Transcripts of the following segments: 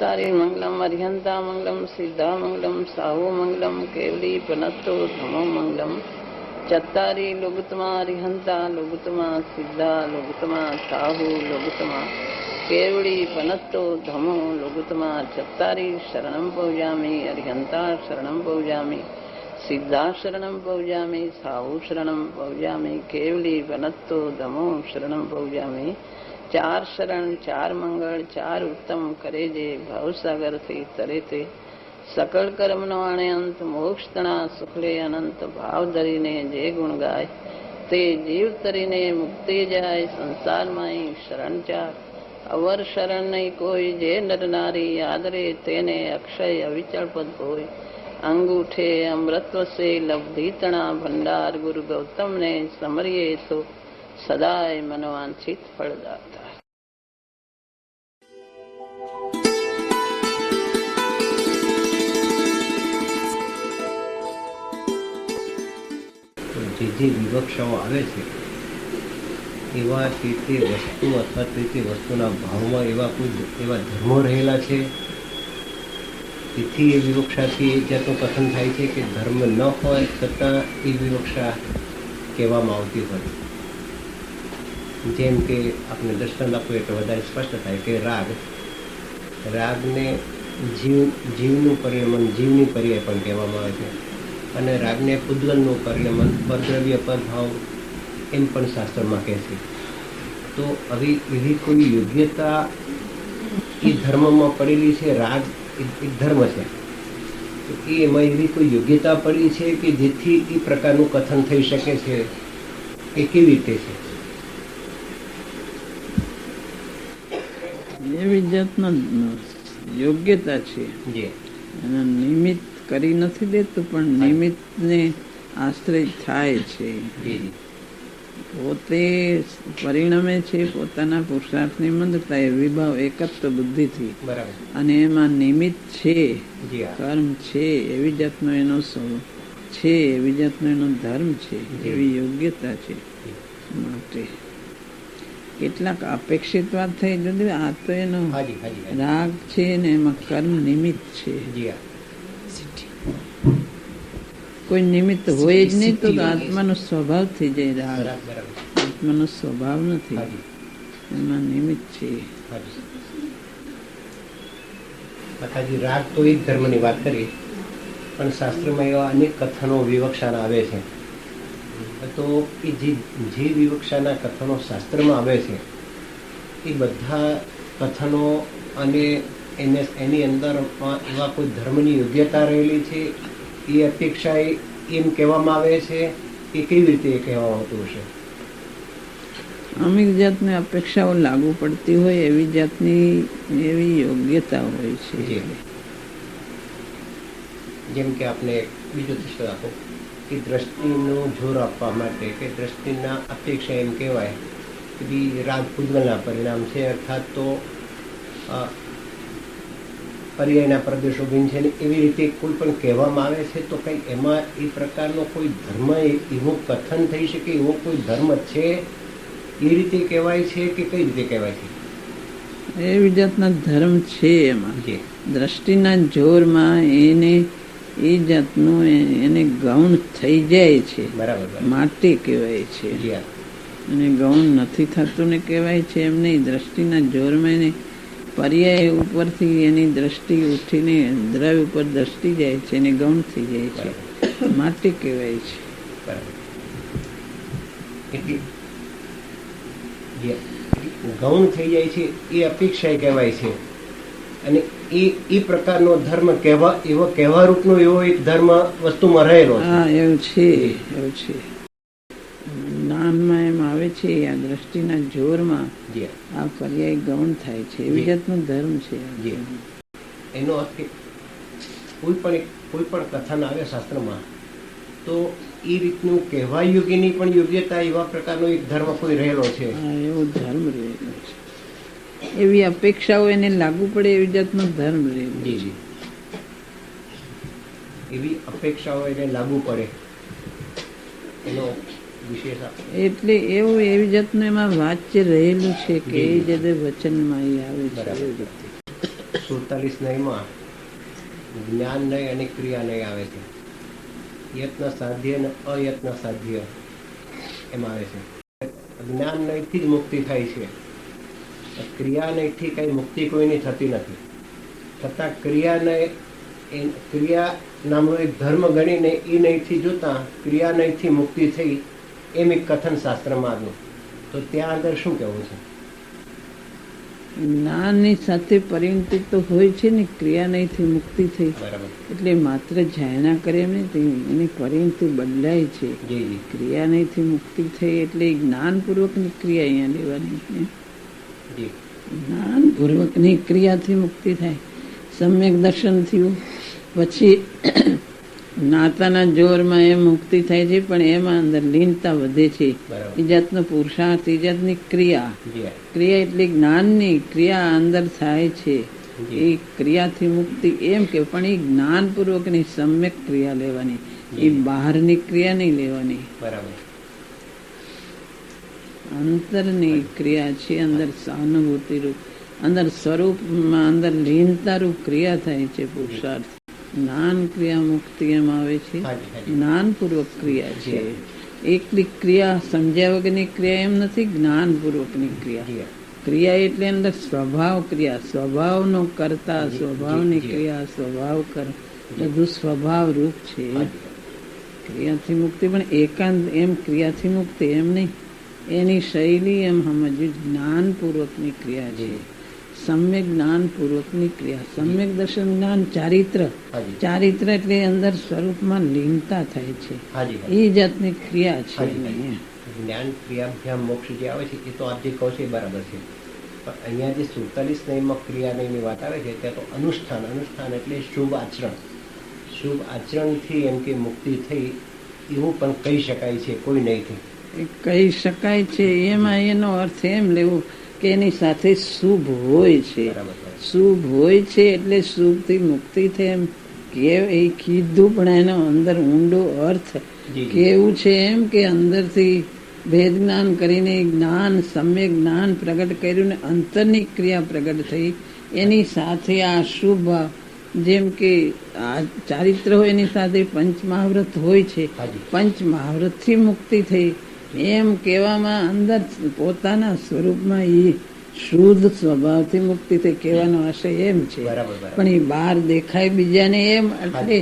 चत्तारि मंगलम अर्यंता मंगलम सिद्धा मंगलम साहु मंगलम केवली पनत्तो धमो मंगलम चत्तारि लोगुतमा अर्यंता लोगुतमा सिद्धा लोगुतमा साहु लोगुतमा केवली पनत्तो धमो लोगुतमा चत्तारि शरणं पौजामि अर्यंता शरणं पौजामि सिद्धा शरणं पौजामि साहु शरणं पौजामि केवली पनत्तो धमो शरणं पौजामि चार शरण चार मंगल चार उत्तम करे जे भवसागर थी तरे ते सकल कर्म नो आणे अंत मोक्ष तना सुखले अनंत भाव धरीने जे गुण गाय ते जीव तरीने मुक्ति जाय संसार माई शरण चार अवर शरण नहीं कोई जे नर नारी आदरे तेने अक्षय अविचल पद होय अंगूठे अमृतव से लब्धि तना भंडार गुरु गौतम ने समरिये तो सदाय मनोवांछित फलदाता। જે વિવક્ષાઓ આવે છે એવા તે વસ્તુ અથવા તે વસ્તુના ભાવમાં એવા ધર્મો રહેલા છે, તેથી એ વિવક્ષાથી એ જાતનું કથન થાય છે કે ધર્મ ન હોય છતાં એ વિવક્ષા કહેવામાં આવતી હોય. જેમ કે આપણે દર્શન આપવું એટલે વધારે સ્પષ્ટ થાય કે રાગને જીવનું પરિયમન, જીવની પર્યાય પણ કહેવામાં આવે છે, અને રાગને પૂદગલનું પરિયમન, પરદ્રવ્ય પરભાવ એમ પણ શાસ્ત્રમાં કહે છે. તો હવે એવી કોઈ યોગ્યતા એ ધર્મમાં પડેલી છે, રાગ એક ધર્મ છે, તો એમાં એવી કોઈ યોગ્યતા પડી છે કે જેથી એ પ્રકારનું કથન થઈ શકે છે, એ કેવી રીતે છે? એવી જાતના યોગ્યતા છે, એના નિમિત્ત કરી નથી દેતું પણ નિમિત્તને આશ્રય થાય છે. પોતે પરિણમે છે પોતાના પુરુષાર્થની મંદતા એ વિભાવ એકત્વ બુદ્ધિથી, અને એમાં નિમિત્ત છે, કર્મ છે, એવી જાતનો એનો છે, એવી જાતનો એનો ધર્મ છે, એવી યોગ્યતા છે. માટે કેટલાક અપેક્ષિત વાત થઈ જુદી, આ તો એનો રાગ છે ને એમાં કર્મ નિમિત્ત છે. કોઈ નિમિત્ત હોય જ નહીં તો આત્માનો સ્વભાવ થઈ જાય. રાગ આત્માનો સ્વભાવ નથી, એમાં નિમિત્ત છે. માતાજી, રાગ તો એક ધર્મની વાત કરી, પણ શાસ્ત્રમાં એવા અનેક કથનો વિવક્ષાના આવે છે. તો એ જે વિવક્ષાના કથનો શાસ્ત્રમાં આવે છે એ બધા કથનો અને એની અંદરમાં એવા કોઈ ધર્મની યોગ્યતા રહેલી છે, એ અપેક્ષા એમ કહેવામાં આવે છે કે કેવી રીતે કહેવામાં આવતું હશે? અમુક જાતની અપેક્ષાઓ લાગુ પડતી હોય એવી જાતની એવી યોગ્યતા હોય છે. જેમ કે આપણે બીજો દૃષ્ટિ આપો કે દ્રષ્ટિનું જોર આપવા માટે કે દ્રષ્ટિના અપેક્ષા એમ કહેવાય કે બી રાગ પૂદગલના પરિણામ છે, અર્થાત તો પર્યાયના પ્રદેશો ભિન્ન છે ને એવી રીતે કોઈ પણ કહેવામાં આવે છે, તો કંઈ એમાં એ પ્રકારનો કોઈ ધર્મ એવો કથન થઈ શકે, એવો કોઈ ધર્મ છે એ રીતે કહેવાય છે કે કઈ રીતે કહેવાય છે? એવી જાતના ધર્મ છે એમાં દ્રષ્ટિના જોરમાં એને એ જાતનું એને ગૌણ થઈ જાય છે, બરાબર, માટે કહેવાય છે. અને ગૌણ નથી થતું ને કહેવાય છે એમ નહીં. દ્રષ્ટિના જોરમાં એને પર્યાય ઉપરથી એની દ્રષ્ટિ ઉઠીને દ્રવ્ય ઉપર દ્રષ્ટિ જાય છે, એને ગૌણ થઈ જાય છે, માટે કહેવાય છે. ગૌણ થઈ જાય છે એ અપેક્ષા કહેવાય છે, અને એ પ્રકારનો ધર્મ એવો કહેવા રૂપનો એવો એક ધર્મ વસ્તુમાં રહેલો છે. હા, એવું છે, એવું છે. જ્ઞાનમાં એમ આવે છે આ દ્રષ્ટિના જોરમાં આ પર્યાય ગૌણ થાય છે, એવી જાતનો ધર્મ છે. એનો અર્થ કે કોઈ પણ કથન આવે શાસ્ત્રમાં તો એ રીતનું કહેવા યોગ્યની પણ યોગ્યતા એવા પ્રકારનો એક ધર્મ કોઈ રહેલો છે. એવો ધર્મ રહેલો છે, એવી અપેક્ષાઓ એને લાગુ પડે એવી જાતનો ધર્મ રહેલો છે. એવી અપેક્ષાઓ એને લાગુ પડે એનો વિશેષ એટલે એવું એવી જાતનું એમાં વાચ્ય રહેલું છે કે એ જતે વચનમાં આવે છે. 47 નયમાં જ્ઞાન નય અને ક્રિયા નય આવે છે. યત્ન સાધ્ય અને અયત્ન સાધ્ય એમાં આવે છે. જ્ઞાન નયથી જ મુક્તિ થાય છે. ક્રિયા નયથી કઈ મુક્તિ કોઈની થતી નથી. છતાં ક્રિયા નામનો એક ધર્મ ગણીને એ નયથી જોતા ક્રિયા નયથી મુક્તિ થઈ એમ એક કથન શાસ્ત્રમાં આવ્યું. તો ત્યાં આગળ શું કહેવું છે? જ્ઞાનની સાથે પરિણતિ તો હોય છે ને, ક્રિયા નહીંથી મુક્તિ થઈ. બરાબર. એટલે માત્ર જાયના કરે એમ નહીં, એની પરિણતિ બદલાય છે. ક્રિયા નહીંથી મુક્તિ થઈ એટલે જ્ઞાનપૂર્વકની ક્રિયા અહીંયા લેવાની. જ્ઞાનપૂર્વકની ક્રિયાથી મુક્તિ થાય. સમ્યક દર્શન થયું પછી જ્ઞાતાના જોરમાં એ મુક્તિ થાય છે, પણ એમાં અંદર લીનતા વધે છે. એ જાતનો પુરુષાર્થ, એ જાતની ક્રિયા. ક્રિયા એટલે જ્ઞાનની ક્રિયા અંદર થાય છે. એ ક્રિયાથી મુક્તિ એમ કે, પણ એ જ્ઞાનપૂર્વકની સમ્યક ક્રિયા લેવાની, એ બહારની ક્રિયા નહીં લેવાની. બરાબર. અંતરની ક્રિયા છે, અંદર સહાનુભૂતિ રૂપ, અંદર સ્વરૂપમાં અંદર લીનતા રૂપ ક્રિયા થાય છે. પુરુષાર્થ જ્ઞાન ક્રિયા મુક્તિ એમ આવે છે. જ્ઞાનપૂર્વક ક્રિયા છે. એકલી ક્રિયા સમજ્યા વગરની ક્રિયા એમ નથી. જ્ઞાનપૂર્વકની ક્રિયા. ક્રિયા એટલે અંદર સ્વભાવ ક્રિયા, સ્વભાવનો કરતા, સ્વભાવની ક્રિયા, સ્વભાવ કર, બધું સ્વભાવ રૂપ છે. ક્રિયાથી મુક્તિ પણ એકાંત એમ ક્રિયાથી મુક્તિ એમ નહીં, એની શૈલી એમ સમજવી. જ્ઞાનપૂર્વકની ક્રિયા છે, સમ્યક જ્ઞાનપૂર્વકની ક્રિયા. સમ્યક દર્શન જ્ઞાન ચારિત્ર, ચારિત્ર એટલે અંદર સ્વરૂપમાં લીનતા થાય છે. એ જાતની ક્રિયા છે. જ્ઞાન ક્રિયા મોક્ષ જે આવે છે એ તો આપ જે કહો છો એ બરાબર છે, પણ અહીંયા જે 47 નયમાં ક્રિયા નયની વાત આવે છે ત્યાં તો અનુષ્ઠાન, અનુષ્ઠાન એટલે શુભ આચરણ. શુભ આચરણથી એમ કે મુક્તિ થઈ એવું પણ કહી શકાય છે કોઈ નહીંથી. કહી શકાય છે. એમાં એનો અર્થ એમ લેવું કે એની સાથે શુભ હોય છે. શુભ હોય છે એટલે શુભથી મુક્તિ થાય એમ કે એ કીધું, પણ એનો અંદર ઊંડો અર્થ કેવું છે એમ કે અંદરથી ભેદ જ્ઞાન કરીને જ્ઞાન, સમ્યક જ્ઞાન પ્રગટ કર્યું ને અંતરની ક્રિયા પ્રગટ થઈ. એની સાથે આ શુભ જેમ કે આ ચારિત્ર હોય એની સાથે પંચમહાવ્રત હોય છે. પંચમહાવ્રતથી મુક્તિ થઈ એમ કહેવામાં અંદર પોતાના સ્વરૂપમાં એ શુદ્ધ સ્વભાવથી મુક્તિ થઈ કહેવાનો આશય એમ છે. પણ એ બહાર દેખાય બીજાને એમ, એટલે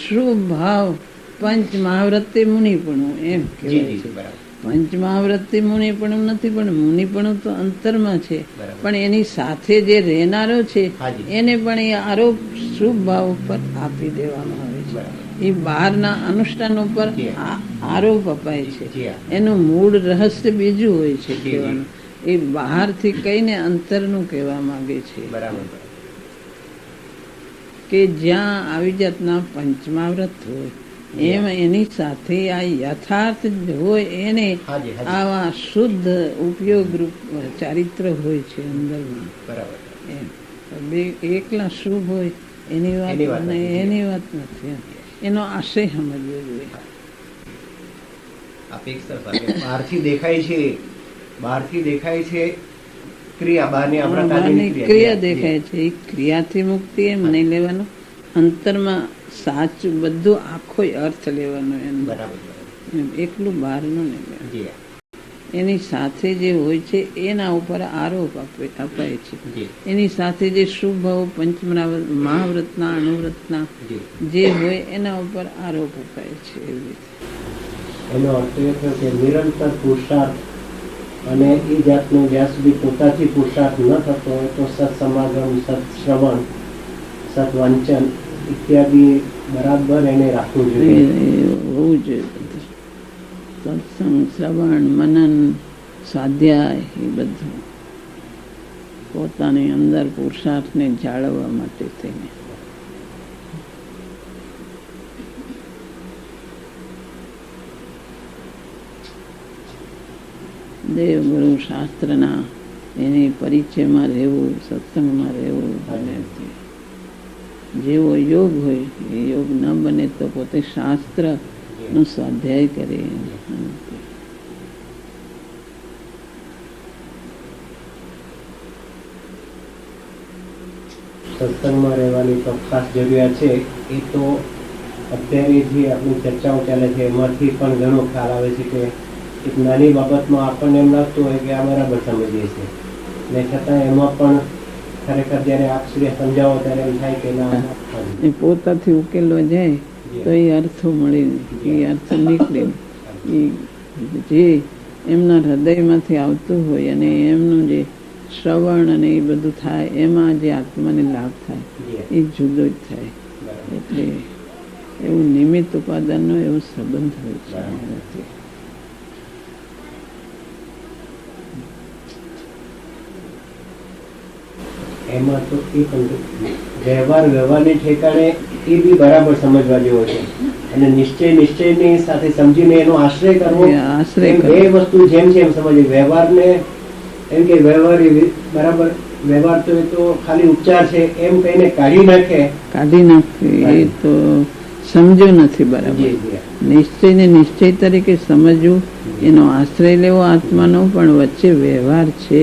શુભ ભાવ પંચમહાવ્રતે મુનિપણું એમ કહેવાય છે. પંચમહાવ્રતથી મુનિપણું નથી, પણ મુનિપણું તો અંતરમાં છે. પણ એની સાથે જે રહેનારો છે એને પણ એ આરોપ શુભ ભાવ ઉપર આપી દેવામાં આવે છે. એ બહારના અનુષ્ઠાન ઉપર આરોપ અપાય છે. એનું મૂળ રહસ્ય બીજું હોય છે કહેવાનું. એ બહારથી કહીને અંતરનું કહેવા માંગે છે. કે જ્યાં આવી જાતના પંચમહાવ્રત હોય એમ એની સાથે આ યથાર્થ હોય એને આવા શુદ્ધ ઉપયોગ રૂપ ચારિત્ર હોય છે અંદરમાં. એમ બે એકલા શુભ હોય એની વાત નથી. એનો આશય સમજવો જોઈએ. બહારથી દેખાય છે ક્રિયા, બહારની ક્રિયા દેખાય છે. એ ક્રિયાથી મુક્તિ એમ નહીં લેવાનું, અંતરમાં સાચું બધું આખો અર્થ લેવાનો એમ. એકલું બહારનું નહીં લેવાનું. એની સાથે જે હોય છે એના ઉપર આરોપ અપાય છે. એની સાથે જે શુભ ભાવ મહાવ્રતના અણુવ્રતના જે હોય એના ઉપર આરોપ અપાય છે. એવી એનો અર્થ એ થયો કે નિરંતર પુરુષાર્થ અને એ જાતનો જ્યાં સુધી પોતાથી પુરુષાર્થ ન થતો હોય તો સત્સમાગમ, સત્શ્રવણ, સત્વાંચન ઇત્યાદિ બરાબર એને રાખવું જોઈએ. હોવું જોઈએ. સત્સંગ, શ્રવણ, મનન, સ્વાધ્યાય એ બધું પોતાની અંદર પુરુષાર્થને જાળવવા માટે થઈને. દેવ ગુરુ શાસ્ત્રના એની પરિચયમાં રહેવું, સત્સંગમાં રહેવું. જેવો યોગ હોય એ યોગ ન બને તો પોતે શાસ્ત્ર નો સ્વાધ્યાય કરે. સત્સંગમાં રહેવાની તો ખાસ જરૂરિયાત છે. એ તો અત્યારે જે આપણી ચર્ચાઓ ચાલે છે એમાંથી પણ ઘણો ખ્યાલ આવે છે કે એક નાની બાબતમાં આપણને એમ લાગતું હોય કે આ બરાબર સમજીએ છીએ, ને છતાં એમાં પણ ખરેખર જ્યારે આપ સુધી સમજાવો ત્યારે એમ થાય કે ના, એ પોતાથી ઉકેલો જાય તો એ અર્થો મળે ને, એ અર્થ નીકળે એ જે એમના હૃદયમાંથી આવતું હોય અને એમનું જે શ્રવણ અને એ બધું થાય એમાં જે આત્માને લાભ થાય એ જુદો જ થાય. એટલે એવું નિમિત્ત ઉપાદાનનો એવો સંબંધ હોય છે. એમાં તો એ પણ વ્યવહારની ઠેકાણે એ બી બરાબર સમજવા જેવો છે, અને નિશ્ચયની સાથે સમજીને એનો આશ્રય કરવો. બે વસ્તુ જેમ છે એમ સમજવી. વ્યવહારને એમ કે વ્યવહાર બરાબર વ્યવહાર તો એ તો ખાલી ઉપચાર છે એમ કહીને કાઢી નાખે એ તો સમજ્યું નથી બરાબર. નિશ્ચયને નિશ્ચય તરીકે સમજવું, એનો આશ્રય લેવો આત્માનો, પણ વચ્ચે વ્યવહાર છે.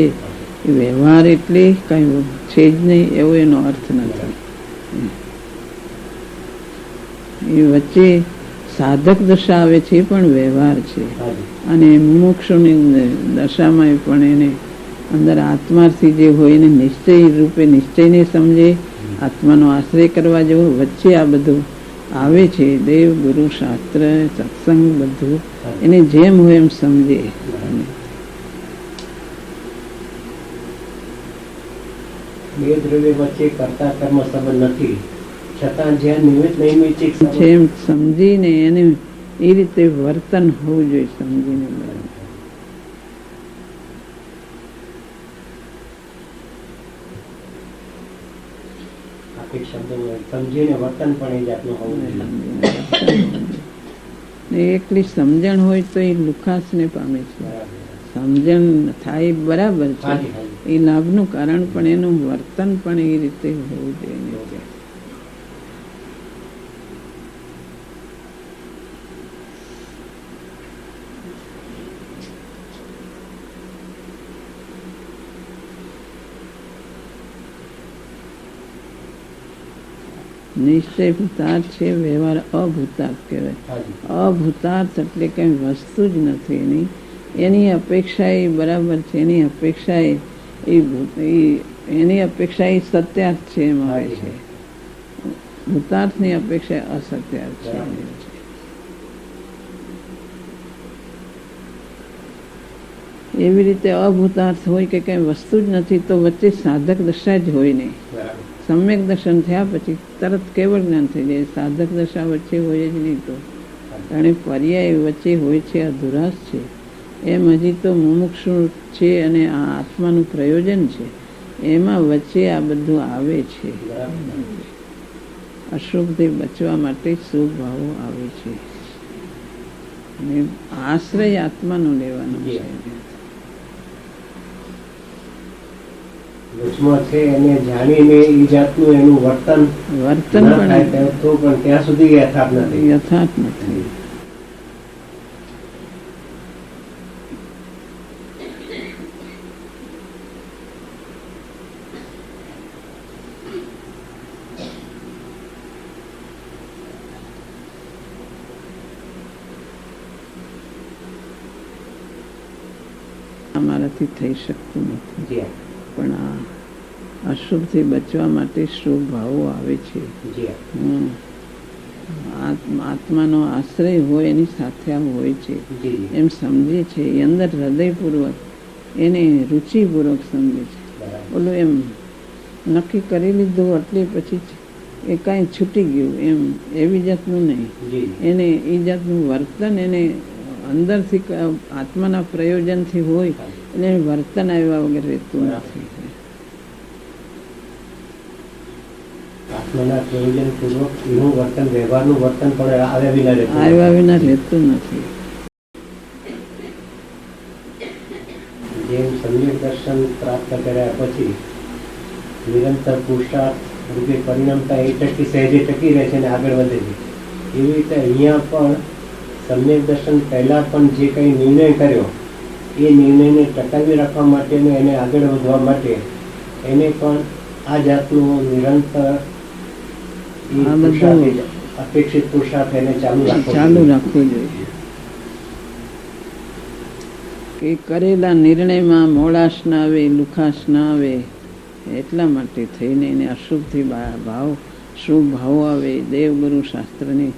વ્યવહાર એટલે કઈ છે જ નહીં એવો એનો અર્થ નથી. એ વચ્ચે સાધક દશા આવે છે એ પણ વ્યવહાર છે, અને મુમુક્ષુની દશામાં પણ એને અંદર આત્માથી જે હોય એને નિશ્ચય રૂપે નિશ્ચયને સમજે, આત્માનો આશ્રય કરવા જેવો વચ્ચે આ બધું આવે છે. દેવ ગુરુ શાસ્ત્ર સત્સંગ બધું એને જેમ હોય એમ સમજે. બે દ્રવ્ય વચ્ચે કરતા કર્મ સંબંધ નથી, છતાં જ્યાં નૈમિત્તિક જેમ સમજીને એને એ રીતે વર્તન હોવું જોઈએ. સમજીને સમજીને વર્તન પણ એ જાતનું હોવું જોઈએ. એકલી સમજણ હોય તો એ લુખાસને પામે છે. સમજણ થાય બરાબર છે, એ લાભનું કારણ, પણ એનું વર્તન પણ એ રીતે હોવું જોઈએ. નિશ્ચય ભૂતાર્થ છે, વ્યવહાર અભૂતાર્થ કહેવાય. અભૂતાર્થ એટલે કઈ વસ્તુ જ નથી. એની અપેક્ષા એ બરાબર છે, એની અપેક્ષા એ સત્યાર્થ છે એમ આવે છે. ભૂતાર્થની અપેક્ષા અસત્યાર્થ છે. એવી રીતે અભૂતાર્થ હોય કે કઈ વસ્તુ જ નથી તો વચ્ચે સાધક દશા જ હોય નહીં. સમ્યક દર્શન થયા પછી તરત કેવળ જ્ઞાન થઈ જાય. સાધક દશા વચ્ચે હોય જ નહીં. તો કારણ પર્યાય વચ્ચે હોય છે, અધુરાશ છે. એમ હજી તો મુમુક્ષુ છે અને આ આત્માનું પ્રયોજન છે, એમાં વચ્ચે આ બધું આવે છે. અશુભથી બચવા માટે શુભ ભાવો આવે છે, અને આશ્રય આત્માનો લેવાનો છે. છે એને જાણીને એ જાતનું એનું વર્તન પણ ત્યાં સુધી યથાર્થ નથી. અમારાથી થઈ શકતું નથી, પણ આ અશુભથી બચવા માટે શુભ ભાવો આવે છે. આત્માનો આશ્રય હોય એની સાથે આ હોય છે એમ સમજે છે. એ અંદર હૃદયપૂર્વક એને રુચિપૂર્વક સમજે છે. ઓલું એમ નક્કી કરી લીધું એટલે પછી એ કાંઈ છૂટી ગયું એમ એવી જાતનું નહીં. એને એ જાતનું વર્તન એને અંદરથી આત્માના પ્રયોજનથી હોય એટલે વર્તન આવ્યા વગર રહેતું નથી. આત્માના પ્રયોજનપૂર્વક એનું વર્તન, વ્યવહારનું વર્તન પણ આવ્યા વિના રહેતું નથી. જેમ સમ્યક દર્શન પ્રાપ્ત કર્યા પછી નિરંતર પુરુષાર્થ રૂપે પરિણમતા એ સહેજે ટકી રહે છે અને આગળ વધે છે. એવી રીતે અહીંયા પણ સમ્યક દર્શન પહેલા પણ જે કંઈ નિર્ણય કર્યો એ નિર્ણયને ટકાવી રાખવા માટે એને આગળ વધવા માટે એને પણ આ જાતનું નિરંતર ઈ આ બધું પુરુષાર્થ, અપેક્ષિત પુરુષાર્થ એને ચાલુ રાખવું જોઈએ. કે કરેલા નિર્ણયમાં મોડાશ ના આવે, લુખાશ ના આવે, એટલા માટે થઈને એને અશુભથી ભાવ શુભ ભાવ આવે. દેવગુરુ શાસ્ત્રની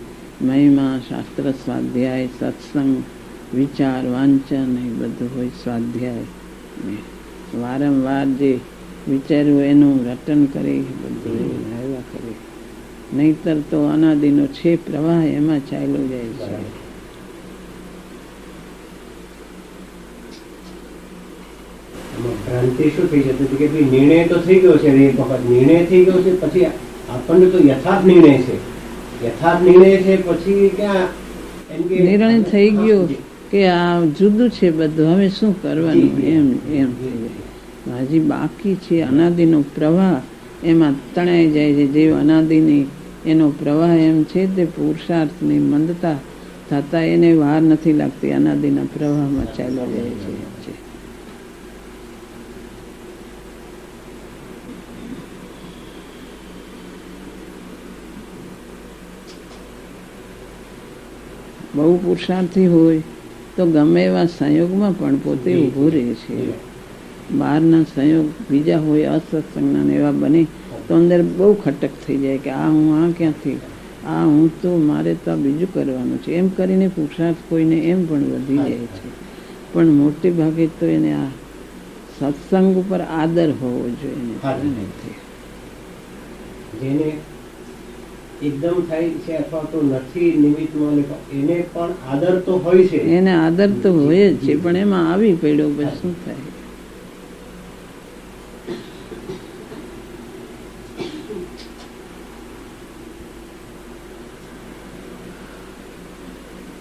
મહિમા, શાસ્ત્ર સ્વાધ્યાય, સત્સંગ, વિચાર, વાંચન એ બધું હોય. સ્વાધ્યાય વારંવાર જે વિચાર્યું એનું રટન કરી બધું આવ્યા કરે. નહીતર તો અનાદિનો છે પ્રવાહ, એમાં ચાલ્યો જાય છે. ભ્રાંતિ શું થઈ જતી હતી કે ભાઈ નિર્ણય તો થઈ ગયો છે, એક વખત નિર્ણય થઈ ગયો છે, પછી આપણને તો યથાર્થ નિર્ણય છે, પછી ક્યાં એમ કે નિર્ણય થઈ ગયો કે આ જુદું છે બધું, હવે શું કરવાનું, એમ એમ હજી બાકી છે. અનાદિનો પ્રવાહ એમાં તણાઈ જાય છે. જે અનાદિની એનો પ્રવાહ એમ છે તે પુરુષાર્થની મંદતા થતા એને વાર નથી લાગતી, અનાદિના પ્રવાહમાં ચાલ્યો જાય છે. બહુ પુરુષાર્થી હોય તો ગમે એવા સંયોગમાં પણ પોતે ઊભું રહે છે. બહારના સંયોગ બીજા હોય, અસત્સંગના એવા બને તો અંદર બહુ ખટક થઈ જાય કે આ હું આ ક્યાંથી, આ હું તો મારે તો આ બીજું કરવાનું છે, એમ કરીને પુરુષાર્થ કોઈને એમ પણ વધી જાય છે. પણ મોટે ભાગે તો એને આ સત્સંગ ઉપર આદર હોવો જોઈએ. જેને એકદમ થાય છે અથવા તો નથી નિમિત્તમાં, એને પણ આદર તો હોય છે, એને આદર તો હોય જ છે, પણ એમાં આવી પડ્યો પછી શું થાય?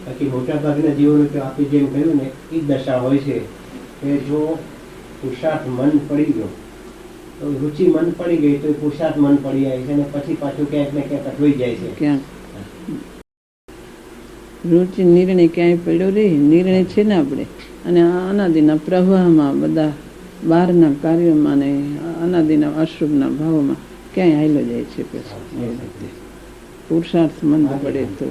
બાકી મોટા ભાગના જીવોને તો આપી જેમ કહ્યું ને એ દશા હોય છે કે જો પુરુષાર્થ મન પડી ગયો તો રુચિ મન પડી ગઈ તો પુરુષાર્થ મન પડી જાય છે, અને પછી પાછું ક્યાંક ને ક્યાંક અટવાઈ જાય છે. ક્યાંક રુચિ નિર્ણય ક્યાંય પડ્યો રે, નિર્ણય છે ને આપણે, અને અનાદિના પ્રવાહમાં બધા બહારના કાર્યોમાં ને અનાદિના અશુભના ભાવમાં ક્યાંય હાલ્યો જાય છે. પછી પુરુષાર્થ મંદ પડે તો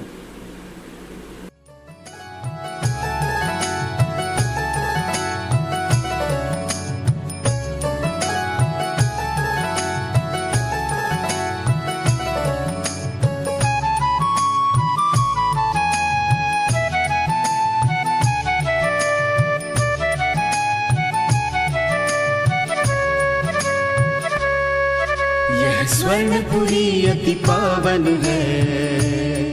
स्वर्णपुरी अति पावन है,